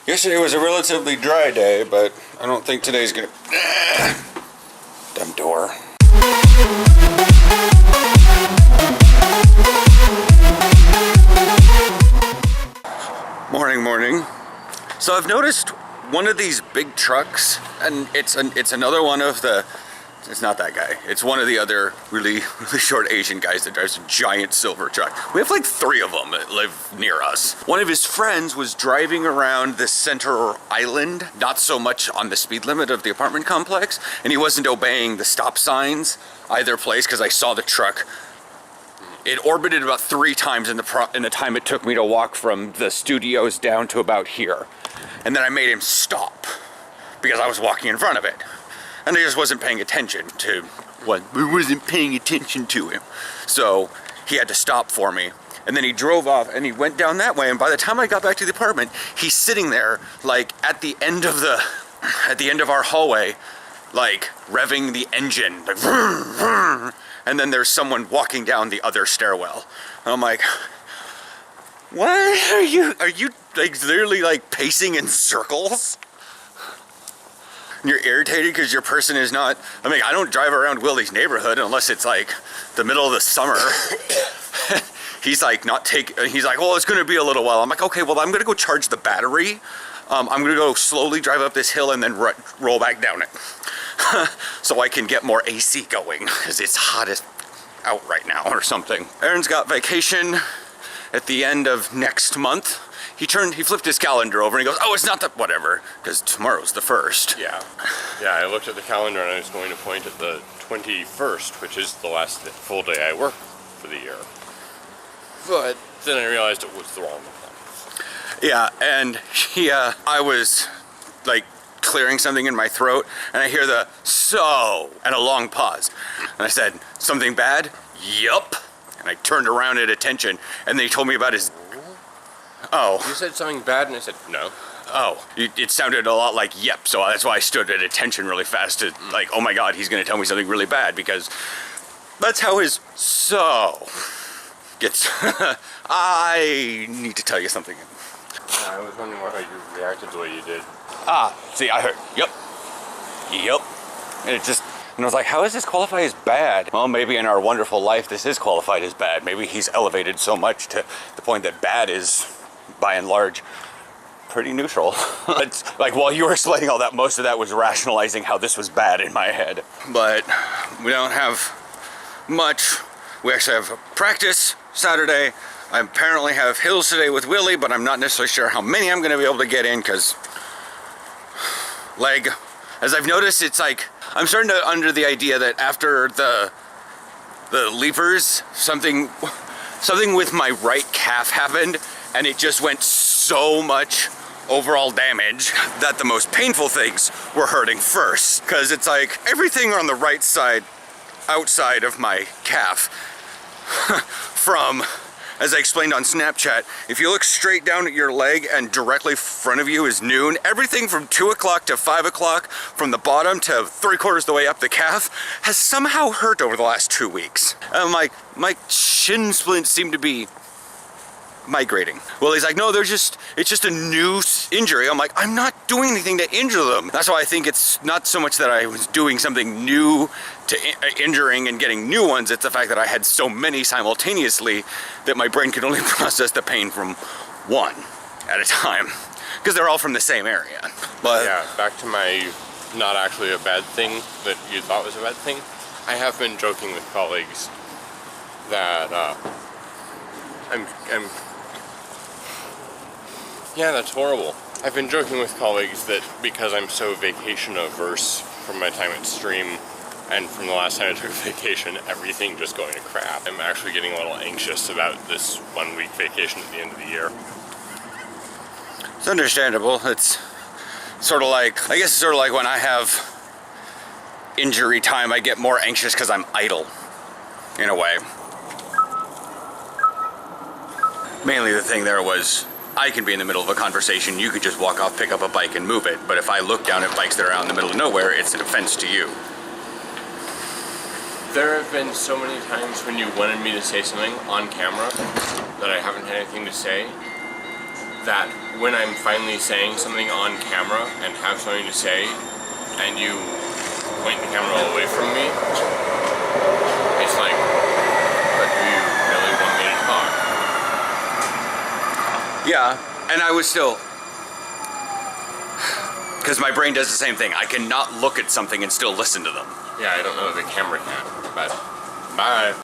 Yesterday was a relatively dry day, but I don't think today's gonna... Dumb door. Morning. So I've noticed one of these big trucks, and it's another one of the... It's not that guy. It's one of the other really short Asian guys that drives a giant silver truck. We have like 3 of them that live near us. One of his friends was driving around the center island, not so much on the speed limit of the apartment complex, and he wasn't obeying the stop signs either place because I saw the truck. It orbited about 3 times in the time it took me to walk from the studios down to about here. And then I made him stop because I was walking in front of it. And I just wasn't paying attention to what, we wasn't paying attention to him. So he had to stop for me. And then he drove off and he went down that way. And by the time I got back to the apartment, he's sitting there like at the end of our hallway, like revving the engine, like vroom, vroom. And then there's someone walking down the other stairwell. And I'm like, what are you like literally like pacing in circles? You're irritated because your person is not, I mean, I don't drive around Willie's neighborhood unless it's like the middle of the summer. He's like he's like, well, it's gonna be a little while. I'm like, okay, well, I'm gonna go charge the battery. I'm gonna go slowly drive up this hill and then roll back down it. So I can get more AC going because it's hot as out right now or something. Aaron's got vacation at the end of next month. He flipped his calendar over and he goes, oh, it's not the, whatever, because tomorrow's the 1st. Yeah, I looked at the calendar and I was going to point at the 21st, which is the last full day I work for the year. But then I realized it was the wrong month. Yeah, and I was like clearing something in my throat and I hear the so and a long pause. And I said, something bad? Yup. And I turned around at attention and then he told me about his... Oh. You said something bad and I said no. Oh, it sounded a lot like yep, so that's why I stood at attention really fast to like, oh my god, he's gonna tell me something really bad because that's how his so gets. I need to tell you something. I was wondering why you reacted the way you did. See, I heard yep. And I was like, how does this qualify as bad? Well, maybe in our wonderful life this is qualified as bad. Maybe he's elevated so much to the point that bad is, by and large, pretty neutral. It's like while you were explaining all that, most of that was rationalizing how this was bad in my head. But we don't have much. We actually have a practice Saturday. I apparently have hills today with Willie, but I'm not necessarily sure how many I'm gonna be able to get in because leg. As I've noticed, it's like, I'm starting to under the idea that after the leapers, something with my right calf happened, and it just went so much overall damage that the most painful things were hurting first. Because it's like everything on the right side, outside of my calf, from, as I explained on Snapchat, if you look straight down at your leg and directly in front of you is noon, everything from 2 o'clock to 5 o'clock, from the bottom to 3/4 the way up the calf, has somehow hurt over the last 2 weeks. And my shin splints seem to be migrating. Well, he's like, no, it's just a new injury. I'm like, I'm not doing anything to injure them. That's why I think it's not so much that I was doing something new to injuring and getting new ones. It's the fact that I had so many simultaneously that my brain could only process the pain from one at a time because they're all from the same area. But yeah, back to my not actually a bad thing that you thought was a bad thing. I have been joking with colleagues that yeah, that's horrible. I've been joking with colleagues that because I'm so vacation averse from my time at Stream and from the last time I took a vacation, everything just going to crap. I'm actually getting a little anxious about this 1 week vacation at the end of the year. it's understandable. It's sort of like, I guess it's sort of like when I have injury time, I get more anxious because I'm idle, in a way. Mainly the thing there was, I can be in the middle of a conversation, you could just walk off, pick up a bike and move it. But if I look down at bikes that are out in the middle of nowhere, it's an offense to you. There have been so many times when you wanted me to say something on camera that I haven't had anything to say that when I'm finally saying something on camera and have something to say, and you point the camera away from me, it's like, but do you really want me to talk? Yeah, and I was still, because my brain does the same thing. I cannot look at something and still listen to them. Yeah, I don't know if the camera can, but bye.